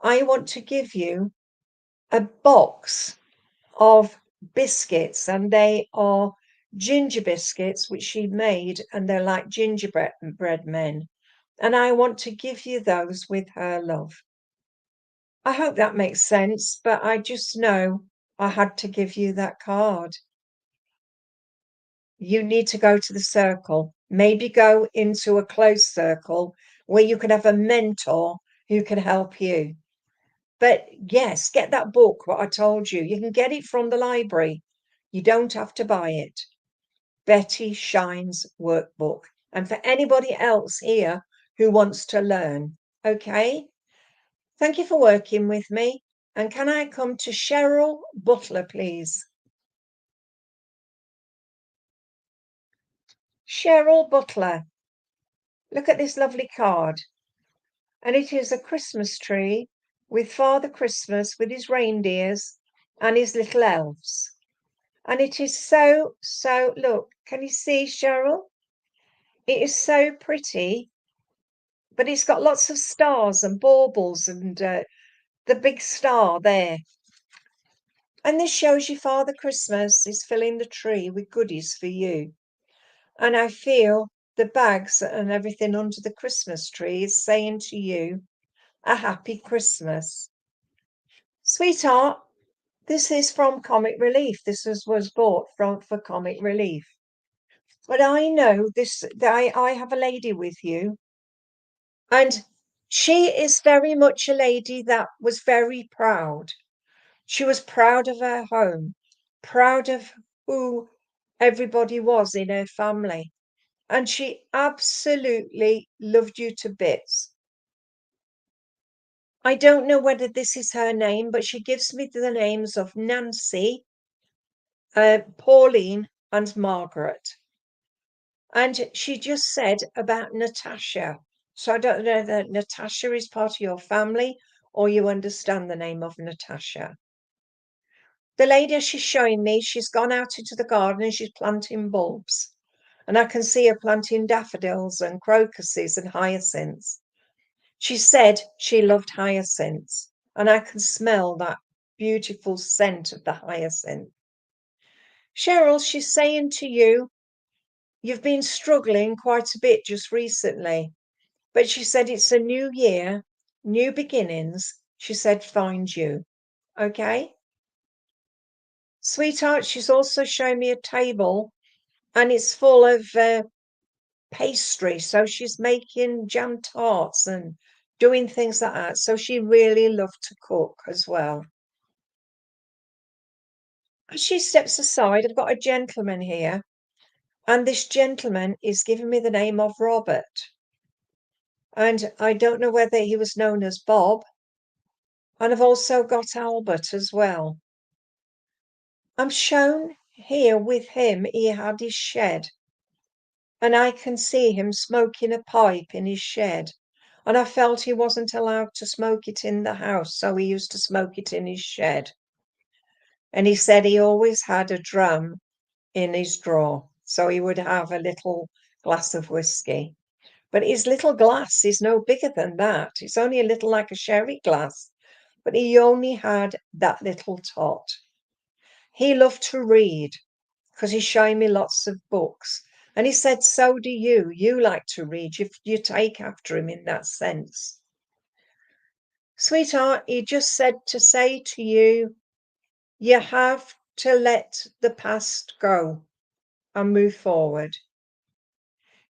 I want to give you a box of biscuits, and they are ginger biscuits, which she made, and they're like gingerbread men. And I want to give you those with her love. I hope that makes sense, but I just know I had to give you that card. You need to go to the circle, maybe go into a closed circle where you can have a mentor who can help you. But yes, get that book, what I told you. You can get it from the library. You don't have to buy it. Betty Shine's workbook. And for anybody else here who wants to learn, okay? Thank you for working with me. And can I come to Cheryl Butler, please? Cheryl Butler, look at this lovely card. And it is a Christmas tree with Father Christmas with his reindeers and his little elves. And it is so, look, can you see, Cheryl? It is so pretty, but it's got lots of stars and baubles and the big star there. And this shows you Father Christmas is filling the tree with goodies for you. And I feel the bags and everything under the Christmas tree is saying to you, a happy Christmas. Sweetheart, this is from Comic Relief. This was bought for Comic Relief. But I know this, I have a lady with you, and she is very much a lady that was very proud. She was proud of her home, proud of who everybody was in her family. And she absolutely loved you to bits. I don't know whether this is her name, but she gives me the names of Nancy, Pauline, and Margaret. And she just said about Natasha. So I don't know that Natasha is part of your family or you understand the name of Natasha. The lady she's showing me, she's gone out into the garden and she's planting bulbs. And I can see her planting daffodils and crocuses and hyacinths. She said she loved hyacinths, and I can smell that beautiful scent of the hyacinth. Cheryl, she's saying to you, you've been struggling quite a bit just recently, but she said it's a new year, new beginnings. She said, find you. Okay? Sweetheart, she's also showing me a table and it's full of pastry. So she's making jam tarts and doing things like that. So she really loved to cook as well. As she steps aside, I've got a gentleman here, and this gentleman is giving me the name of Robert. And I don't know whether he was known as Bob. And I've also got Albert as well. I'm shown here with him, he had his shed. And I can see him smoking a pipe in his shed. And I felt he wasn't allowed to smoke it in the house, so he used to smoke it in his shed. And he said he always had a drum in his drawer, so he would have a little glass of whiskey. But his little glass is no bigger than that. It's only a little like a sherry glass, but he only had that little tot. He loved to read because he's showing me lots of books. And he said, so do you. You like to read. You take after him in that sense. Sweetheart, he just said to say to you, you have to let the past go and move forward.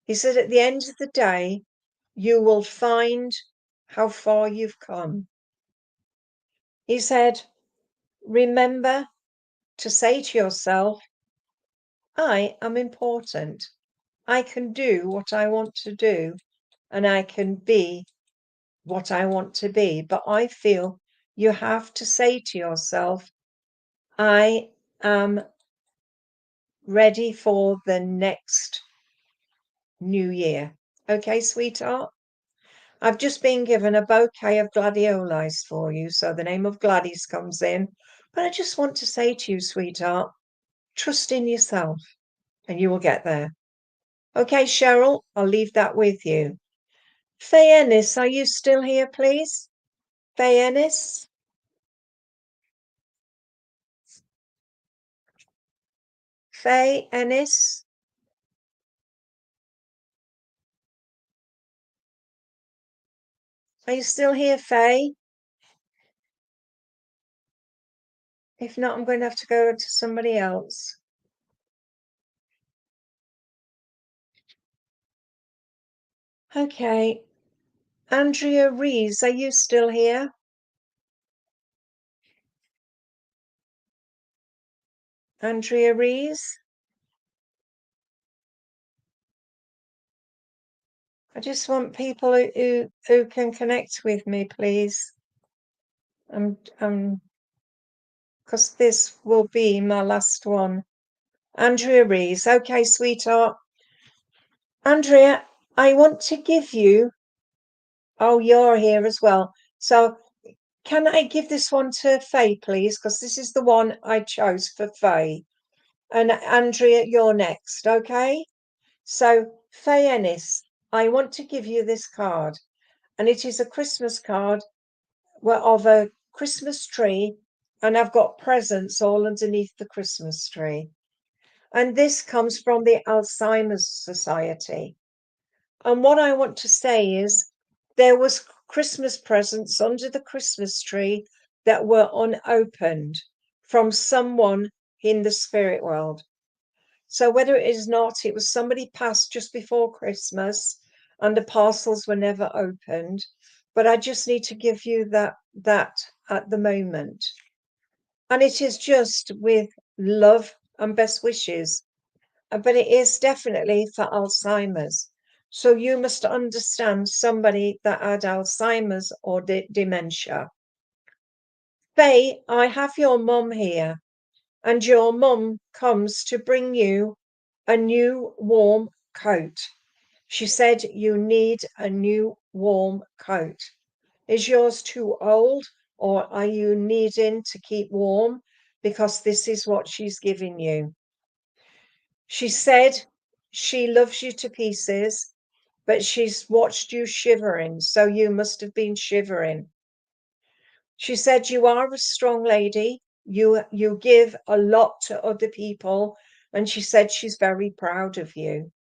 He said, at the end of the day, you will find how far you've come. He said, remember to say to yourself, I am important. I can do what I want to do and I can be what I want to be. But I feel you have to say to yourself, I am ready for the next new year. Okay, sweetheart? I've just been given a bouquet of gladiolus for you, so the name of Gladys comes in. But I just want to say to you, sweetheart, trust in yourself and you will get there. Okay, Cheryl, I'll leave that with you. Faye Ennis, are you still here, please? Faye Ennis? Faye Ennis? Are you still here, Faye? If not, I'm going to have to go to somebody else. Okay. Andrea Rees, are you still here? Andrea Rees? I just want people who can connect with me, please. Because this will be my last one. Andrea Rees. Okay, sweetheart. Andrea, I want to give you. Oh, you're here as well. So can I give this one to Faye, please? Because this is the one I chose for Faye. And Andrea, you're next, okay? So, Faye Ennis, I want to give you this card. And it is a Christmas card of a Christmas tree. And I've got presents all underneath the Christmas tree. And this comes from the Alzheimer's Society. And what I want to say is there was Christmas presents under the Christmas tree that were unopened from someone in the spirit world. So whether it is not, it was somebody passed just before Christmas and the parcels were never opened. But I just need to give you that at the moment. And it is just with love and best wishes. But it is definitely for Alzheimer's. So you must understand somebody that had Alzheimer's or dementia. Faye, I have your mum here, and your mum comes to bring you a new warm coat. She said you need a new warm coat. Is yours too old, or are you needing to keep warm? Because this is what she's giving you. She said she loves you to pieces, but she's watched you shivering, so you must have been shivering. She said you are a strong lady. You give a lot to other people, and she said she's very proud of you.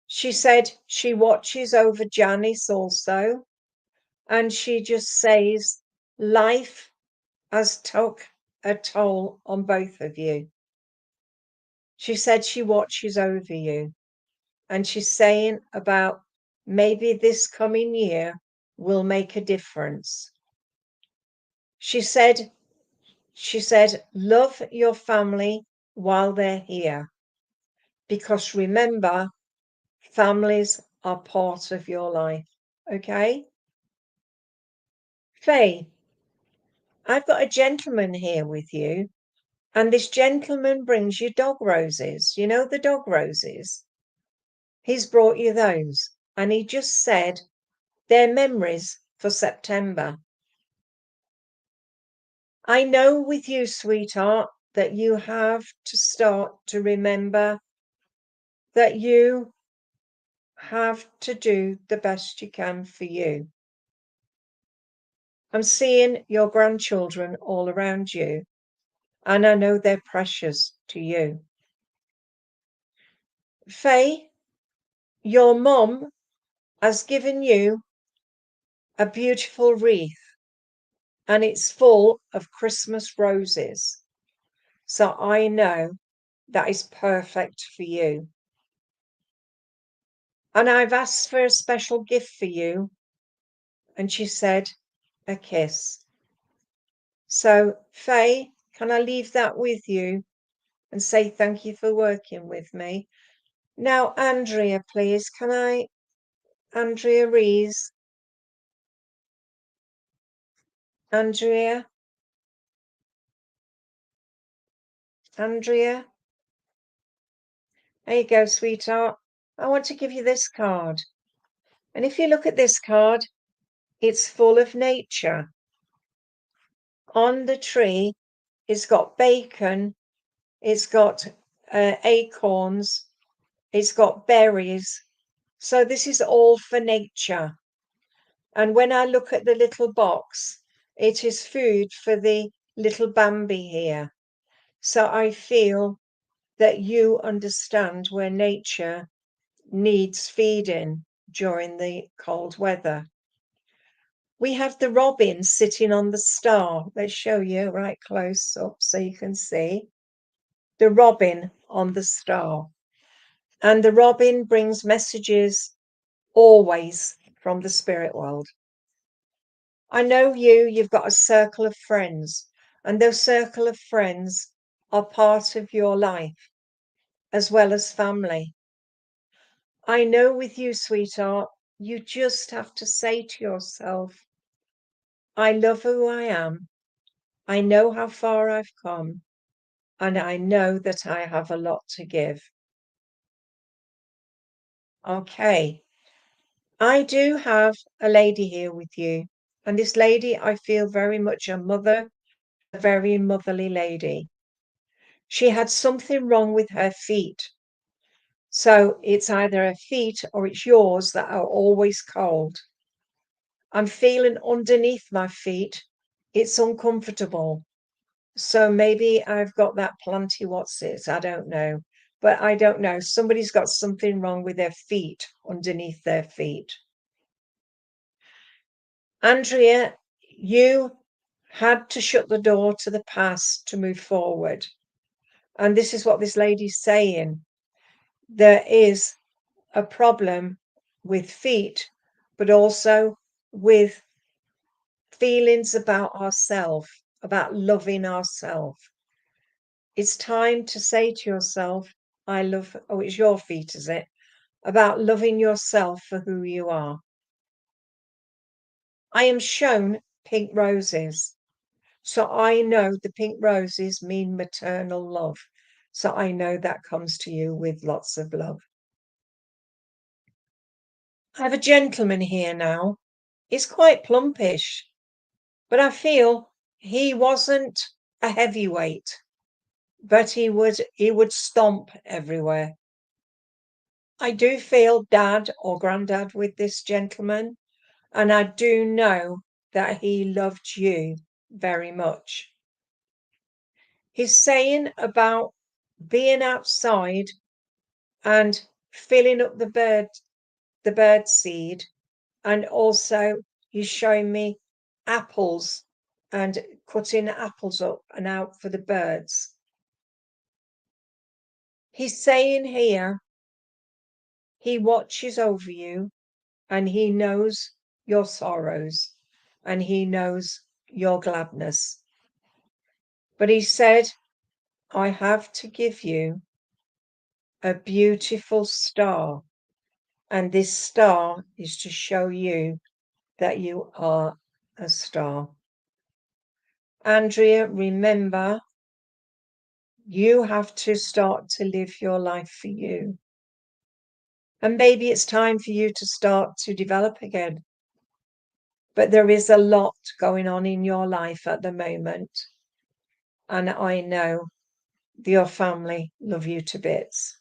She said she watches over Janice also, and she just says life has took a toll on both of you. She said she watches over you, and she's saying about maybe this coming year will make a difference. She said, love your family while they're here, because remember, families are part of your life. Okay? Faye, I've got a gentleman here with you, and this gentleman brings you dog roses. You know the dog roses? He's brought you those, and he just said they're memories for September. I know with you, sweetheart, that you have to start to remember that you have to do the best you can for you. I'm seeing your grandchildren all around you, and I know they're precious to you. Faye, your mum has given you a beautiful wreath, and it's full of Christmas roses. So I know that is perfect for you. And I've asked for a special gift for you, and she said, a kiss. So, Faye, can I leave that with you and say thank you for working with me? Now, Andrea, please. Can I, Andrea Rees? Andrea? Andrea? There you go, sweetheart. I want to give you this card. And if you look at this card, it's full of nature. On the tree, it's got bacon, it's got acorns, it's got berries. So this is all for nature. And when I look at the little box, it is food for the little Bambi here. So I feel that you understand where nature needs feeding during the cold weather. We have the robin sitting on the star. Let's show you right close up so you can see the robin on the star. And the robin brings messages always from the spirit world. I know you've got a circle of friends, and those circle of friends are part of your life as well as family. I know with you, sweetheart, you just have to say to yourself, I love who I am. I know how far I've come, and I know that I have a lot to give. Okay. I do have a lady here with you, and this lady, I feel very much a mother, a very motherly lady. She had something wrong with her feet. So it's either her feet or it's yours that are always cold. I'm feeling underneath my feet. It's uncomfortable. So maybe I've got that planty what's it? I don't know. But I don't know. Somebody's got something wrong with their feet, underneath their feet. Andrea, you had to shut the door to the past to move forward. And this is what this lady's saying. There is a problem with feet, but also with feelings about ourselves, about loving ourselves. It's time to say to yourself, I love, oh, it's your feet, is it? About loving yourself for who you are. I am shown pink roses. So I know the pink roses mean maternal love. So I know that comes to you with lots of love. I have a gentleman here now. He's quite plumpish, but I feel he wasn't a heavyweight, but he would stomp everywhere. I do feel dad or granddad with this gentleman, and I do know that he loved you very much. He's saying about being outside and filling up the bird seed, and also he's showing me apples and cutting apples up and out for the birds. He's saying here he watches over you and he knows your sorrows and he knows your gladness. But he said, I have to give you a beautiful star, and this star is to show you that you are a star. Andrea, remember, you have to start to live your life for you. And maybe it's time for you to start to develop again. But there is a lot going on in your life at the moment. And I know your family love you to bits.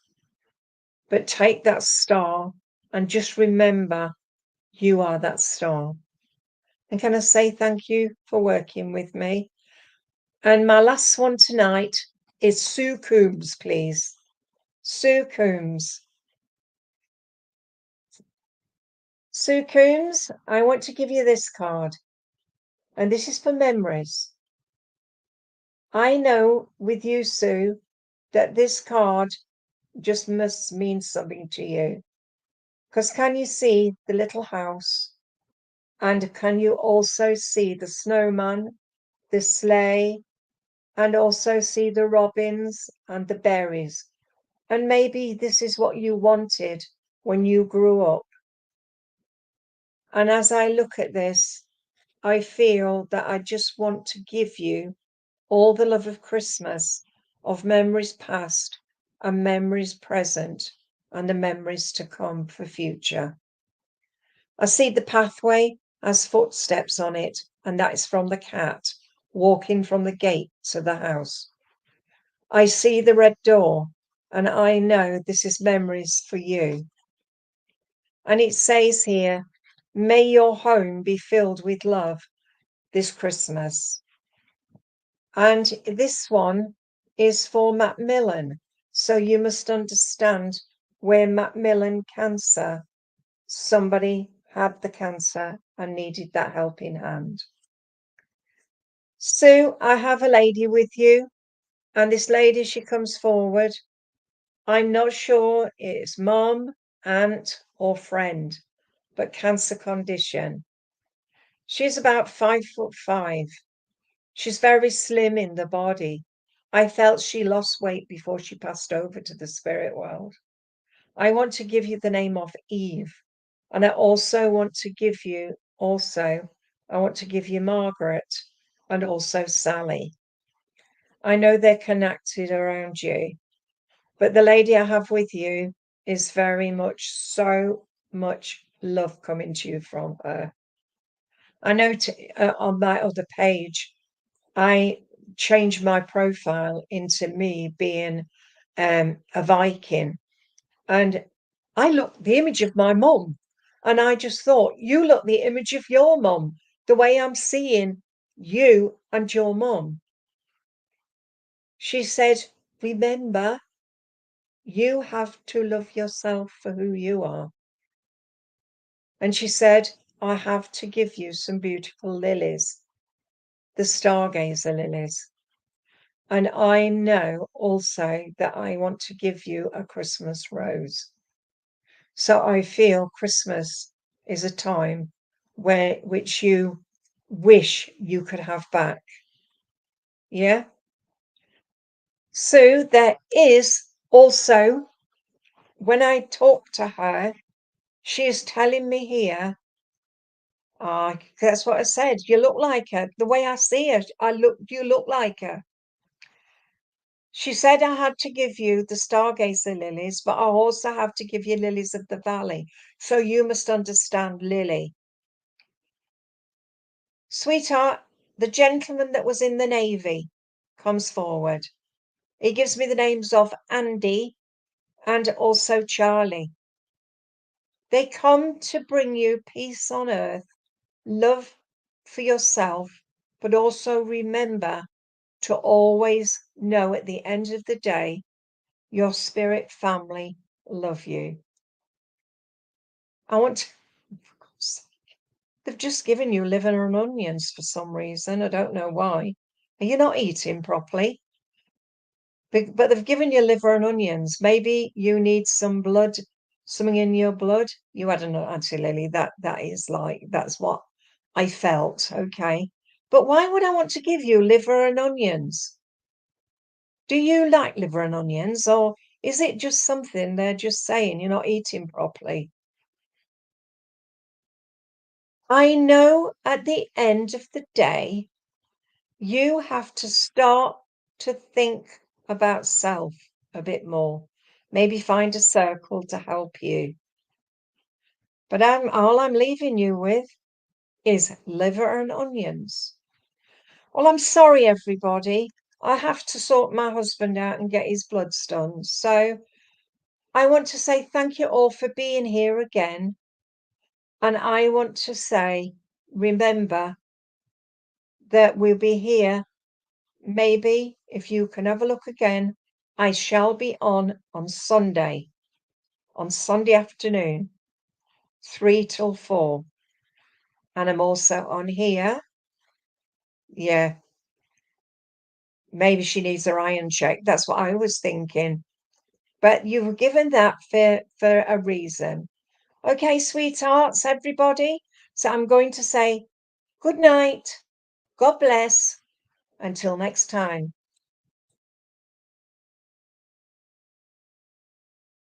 But take that star and just remember you are that star. And can I say thank you for working with me? And my last one tonight is Sue Coombs, please. Sue Coombs. Sue Coombs, I want to give you this card. And this is for memories. I know with you, Sue, that this card just must mean something to you. Because can you see the little house? And can you also see the snowman, the sleigh, and also see the robins and the berries? And maybe this is what you wanted when you grew up. And as I look at this, I feel that I just want to give you all the love of Christmas, of memories past and memories present and the memories to come for future. I see the pathway has footsteps on it, and that is from the cat walking from the gate to the house. I see the red door, and I know this is memories for you. And it says here, may your home be filled with love this Christmas. And this one is for Macmillan. So you must understand where Macmillan cancer, somebody had the cancer and needed that helping hand. Sue, I have a lady with you, and this lady, she comes forward. I'm not sure it's mom, aunt, or friend, but cancer condition. She's about 5'5". She's very slim in the body. I felt she lost weight before she passed over to the spirit world. I want to give you the name of Eve. And I also want to give you Margaret and also Sally. I know they're connected around you, but the lady I have with you is very much, so much love coming to you from her. I know on my other page, I changed my profile into me being a Viking, and I look the image of my mum, and I just thought, you look the image of your mum, the way I'm seeing you and your mum. She said, remember, you have to love yourself for who you are. And she said, I have to give you some beautiful lilies, the stargazer lilies. And I know also that I want to give you a Christmas rose. So I feel Christmas is a time which you wish you could have back. Yeah. So there is also, when I talk to her, she is telling me here, that's what I said. You look like her. The way I see her, you look like her. She said I had to give you the stargazer lilies, but I also have to give you lilies of the valley. So you must understand Lily. Sweetheart, the gentleman that was in the Navy comes forward. He gives me the names of Andy and also Charlie. They come to bring you peace on earth, love for yourself, but also remember to always know at the end of the day, your spirit family love you. I want to, they've just given you liver and onions for some reason. I don't know why. Are you not eating properly? But they've given you liver and onions. Maybe you need some blood, something in your blood. You had an actually, Lily, that's what I felt. Okay. But why would I want to give you liver and onions? Do you like liver and onions, or is it just something they're just saying you're not eating properly? I know at the end of the day, you have to start to think about self a bit more. Maybe find a circle to help you. But all I'm leaving you with is liver and onions. Well, I'm sorry, everybody. I have to sort my husband out and get his blood done. So I want to say thank you all for being here again. And I want to say, remember that we'll be here. Maybe if you can have a look again, I shall be on Sunday afternoon, 3 till 4. And I'm also on here. Yeah. Maybe she needs her iron check. That's what I was thinking. But you were given that for a reason. Okay, sweethearts, everybody. So I'm going to say good night. God bless. Until next time.